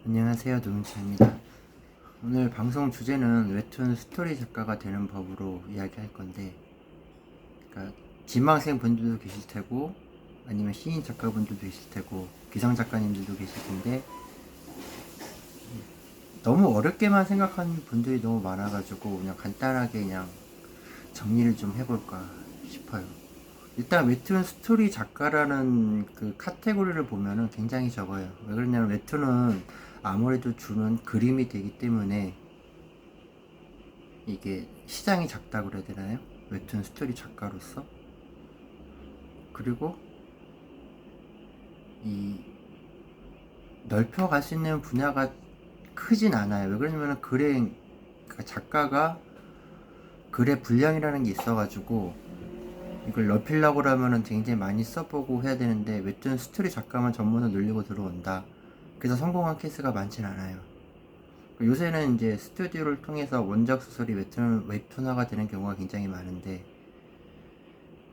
안녕하세요, 노은치입니다. 오늘 방송 주제는 웹툰 스토리 작가가 되는 법으로 이야기할 건데, 그러니까 지망생 분들도 계실 테고, 아니면 신인 작가분들도 계실 테고, 기성 작가님들도 계실 텐데, 너무 어렵게만 생각하는 분들이 너무 많아가지고 그냥 간단하게 그냥 정리를 좀 해볼까 싶어요. 일단 웹툰 스토리 작가라는 그 카테고리를 보면은 굉장히 적어요. 왜 그러냐면 웹툰은 아무래도 주는 그림이 되기 때문에 이게 시장이 작다 그래야 되나요? 웹툰 스토리 작가로서. 그리고 이 넓혀갈 수 있는 분야가 크진 않아요. 왜 그러냐면 글의, 그러니까 작가가 글의 분량이라는 게 있어가지고 이걸 넓히려고 하면은 굉장히 많이 써보고 해야 되는데, 웹툰 스토리 작가만 전문을 늘리고 들어온다. 그래서 성공한 케이스가 많진 않아요. 요새는 이제 스튜디오를 통해서 원작 소설이 웹툰화가 되는 경우가 굉장히 많은데,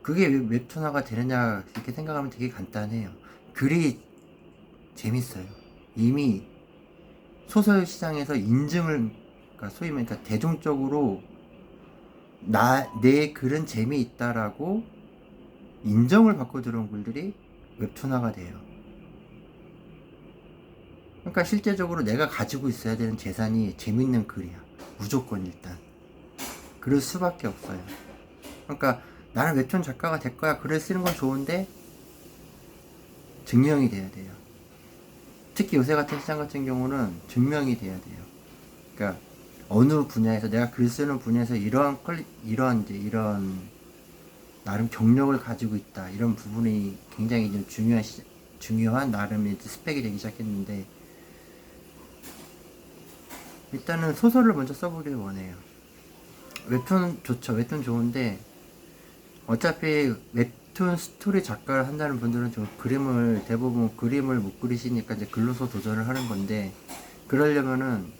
그게 왜 웹툰화가 되느냐 이렇게 생각하면 되게 간단해요. 글이 재밌어요. 이미 소설 시장에서 인증을, 그러니까 소위 말해 그러니까 대중적으로 내 글은 재미있다라고 인정을 받고 들어온 글들이 웹툰화가 돼요. 그러니까 실제적으로 내가 가지고 있어야 되는 재산이 재밌는 글이야. 무조건 일단. 그럴 수밖에 없어요. 그러니까 나는 웹툰 작가가 될 거야. 글을 쓰는 건 좋은데 증명이 돼야 돼요. 특히 요새 같은 시장 같은 경우는 증명이 돼야 돼요. 그러니까 어느 분야에서 내가 글 쓰는 분야에서 이런 나름 경력을 가지고 있다. 이런 부분이 굉장히 좀 중요한 나름의 스펙이 되기 시작했는데, 일단은 소설을 먼저 써보길 원해요. 웹툰 좋죠. 웹툰 좋은데 어차피 웹툰 스토리 작가를 한다는 분들은 좀 대부분 그림을 못 그리시니까 이제 글로서 도전을 하는 건데, 그러려면은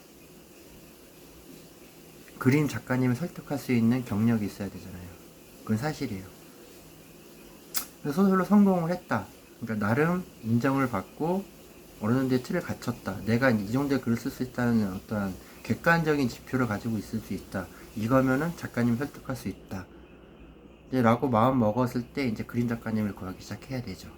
그림 작가님을 설득할 수 있는 경력이 있어야 되잖아요. 그건 사실이에요. 그래서 소설로 성공을 했다. 그러니까 나름 인정을 받고 어느 정도의 틀을 갖췄다. 내가 이 정도의 글을 쓸 수 있다는 어떠한 객관적인 지표를 가지고 있을 수 있다. 이거면은 작가님 설득할 수 있다. 이제 라고 마음 먹었을 때 이제 그림 작가님을 구하기 시작해야 되죠.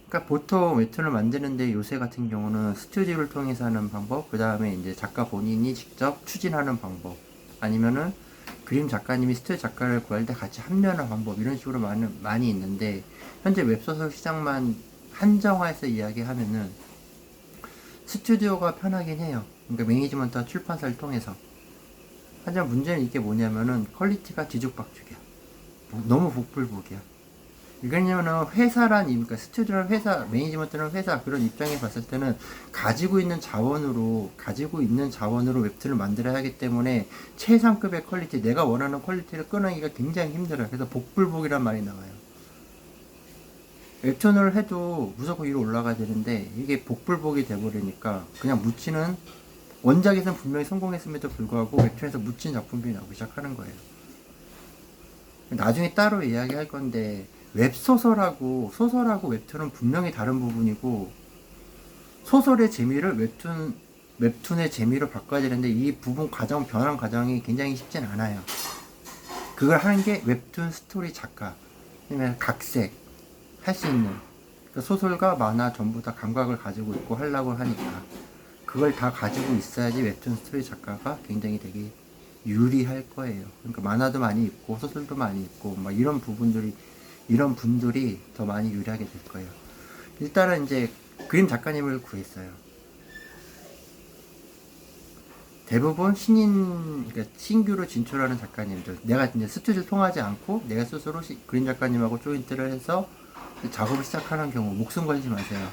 그러니까 보통 웹툰을 만드는데 요새 같은 경우는 스튜디오를 통해서 하는 방법, 그 다음에 이제 작가 본인이 직접 추진하는 방법, 아니면은 그림 작가님이 스튜디오 작가를 구할 때 같이 합류하는 방법, 이런 식으로 많이 있는데, 현재 웹소설 시장만 한정화해서 이야기하면은 스튜디오가 편하긴 해요. 그러니까 매니지먼트와 출판사를 통해서. 하지만 문제는 이게 뭐냐면은 퀄리티가 뒤죽박죽이야. 너무 복불복이야. 왜냐면은 그러니까 스튜디오는 회사, 매니지먼트는 회사, 그런 입장에 봤을 때는 가지고 있는 자원으로 웹툰을 만들어야 하기 때문에 최상급의 퀄리티, 내가 원하는 퀄리티를 끊어내기가 굉장히 힘들어요. 그래서 복불복이란 말이 나와요. 웹툰을 해도 무조건 위로 올라가야 되는데 이게 복불복이 돼버리니까 그냥 묻히는, 원작에서는 분명히 성공했음에도 불구하고 웹툰에서 묻힌 작품들이 나오기 시작하는 거예요. 나중에 따로 이야기할 건데, 소설하고 웹툰은 분명히 다른 부분이고, 소설의 재미를 웹툰의 재미로 바꿔야 되는데, 이 부분 변환 과정이 굉장히 쉽진 않아요. 그걸 하는 게 웹툰 스토리 작가, 아니면 각색 할 수 있는, 그러니까 소설과 만화 전부 다 감각을 가지고 있고 하려고 하니까 그걸 다 가지고 있어야지 웹툰 스토리 작가가 굉장히 되게 유리할 거예요. 그러니까 만화도 많이 있고 소설도 많이 있고 막 이런 분들이 더 많이 유리하게 될 거예요. 일단은 이제 그림 작가님을 구했어요. 대부분 그러니까 신규로 진출하는 작가님들, 내가 이제 스튜디오를 통하지 않고 내가 스스로 그림 작가님하고 조인트를 해서 작업을 시작하는 경우 목숨 걸지 마세요.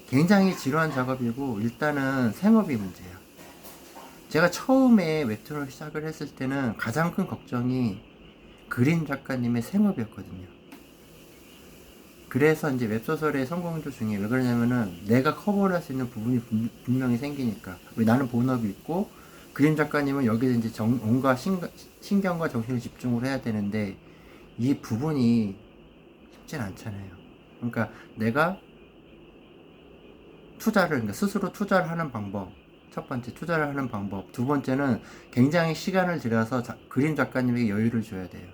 굉장히 지루한 작업이고 일단은 생업이 문제예요. 제가 처음에 웹툰을 시작을 했을 때는 가장 큰 걱정이 그림 작가님의 생업이었거든요. 그래서 이제 웹소설의 성공도 중에, 왜 그러냐면은 내가 커버를 할 수 있는 부분이 분명히 생기니까. 왜 나는 본업이 있고 그림 작가님은 여기서 이제 온갖 신경과 정신을 집중을 해야 되는데 이 부분이 쉽진 않잖아요. 그러니까 내가 투자를, 그러니까 스스로 투자를 하는 방법. 첫 번째, 투자를 하는 방법. 두 번째는 굉장히 시간을 들여서 그림 작가님에게 여유를 줘야 돼요.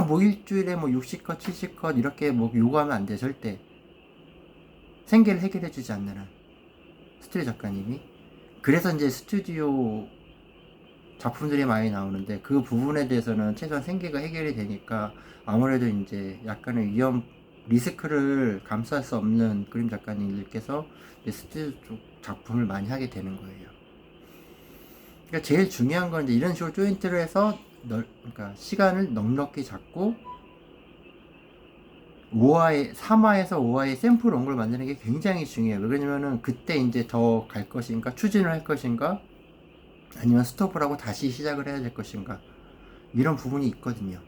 뭐 일주일에 뭐 60컷, 70컷 이렇게 뭐 요구하면 안 돼, 절대. 생계를 해결해주지 않는 한. 스토리 작가님이. 그래서 이제 스튜디오 작품들이 많이 나오는데 그 부분에 대해서는 최소한 생계가 해결이 되니까 아무래도 이제 약간의 위험, 리스크를 감수할 수 없는 그림 작가님들께서 스튜디오 쪽 작품을 많이 하게 되는 거예요. 그러니까 제일 중요한 건 이제 이런 식으로 조인트를 해서 그러니까 시간을 넉넉히 잡고 3화에서 5화의 샘플 원고를 만드는 게 굉장히 중요해요. 왜냐면은 그때 이제 더 갈 것인가, 추진을 할 것인가, 아니면 스톱을 하고 다시 시작을 해야 될 것인가, 이런 부분이 있거든요.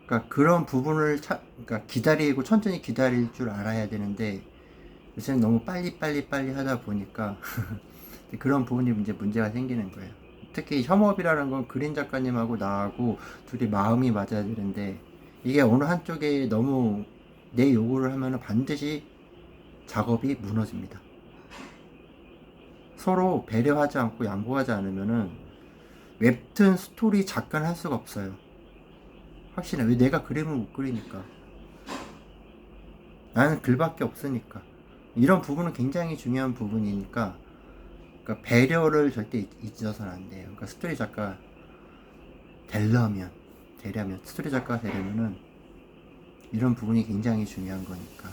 그러니까 그런 부분을 그러니까 기다리고 천천히 기다릴 줄 알아야 되는데 요새는 너무 빨리 하다 보니까 그런 부분이 이제 문제가 생기는 거예요. 특히 협업이라는 건 그림 작가님하고 나하고 둘이 마음이 맞아야 되는데 이게 어느 한쪽에 너무 내 요구를 하면 반드시 작업이 무너집니다. 서로 배려하지 않고 양보하지 않으면은 웹툰 스토리 작가는 할 수가 없어요. 확실해. 왜? 내가 그림을 못 그리니까. 나는 글밖에 없으니까. 이런 부분은 굉장히 중요한 부분이니까, 그러니까 배려를 절대 잊어서는 안 돼요. 그러니까 스토리 작가 되려면 스토리 작가가 되려면은 이런 부분이 굉장히 중요한 거니까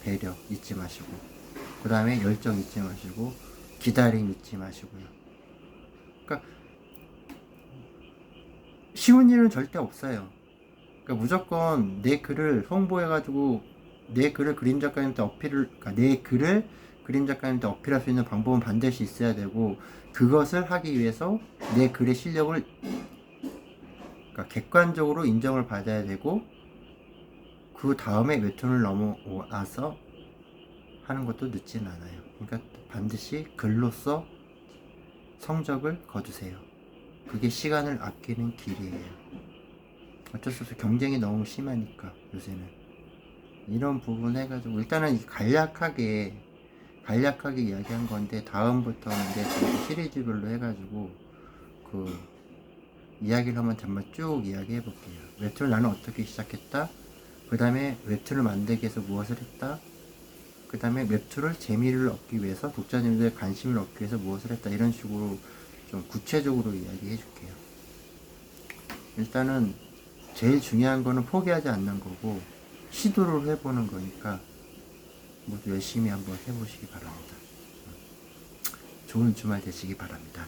배려 잊지 마시고, 그 다음에 열정 잊지 마시고, 기다림 잊지 마시고요. 그러니까 쉬운 일은 절대 없어요. 그러니까 무조건 내 글을 홍보해가지고 내 글을 그림 작가님한테 그러니까 내 글을 그림 작가님한테 어필할 수 있는 방법은 반드시 있어야 되고, 그것을 하기 위해서 내 글의 실력을 그러니까 객관적으로 인정을 받아야 되고, 그 다음에 웹툰을 넘어와서 하는 것도 늦진 않아요. 그러니까 반드시 글로써 성적을 거두세요. 그게 시간을 아끼는 길이에요. 어쩔 수 없어. 경쟁이 너무 심하니까 요새는. 이런 부분 해가지고 일단은 간략하게 이야기한 건데, 다음부터는 이제 시리즈별로 해가지고 그 이야기를 한번 정말 쭉 이야기해 볼게요. 웹툰을 나는 어떻게 시작했다, 그 다음에 웹툰을 만들기 위해서 무엇을 했다, 그 다음에 웹툰을 재미를 얻기 위해서, 독자님들의 관심을 얻기 위해서 무엇을 했다, 이런 식으로 좀 구체적으로 이야기해 줄게요. 일단은 제일 중요한 거는 포기하지 않는 거고 시도를 해보는 거니까 모두 열심히 한번 해보시기 바랍니다. 좋은 주말 되시기 바랍니다.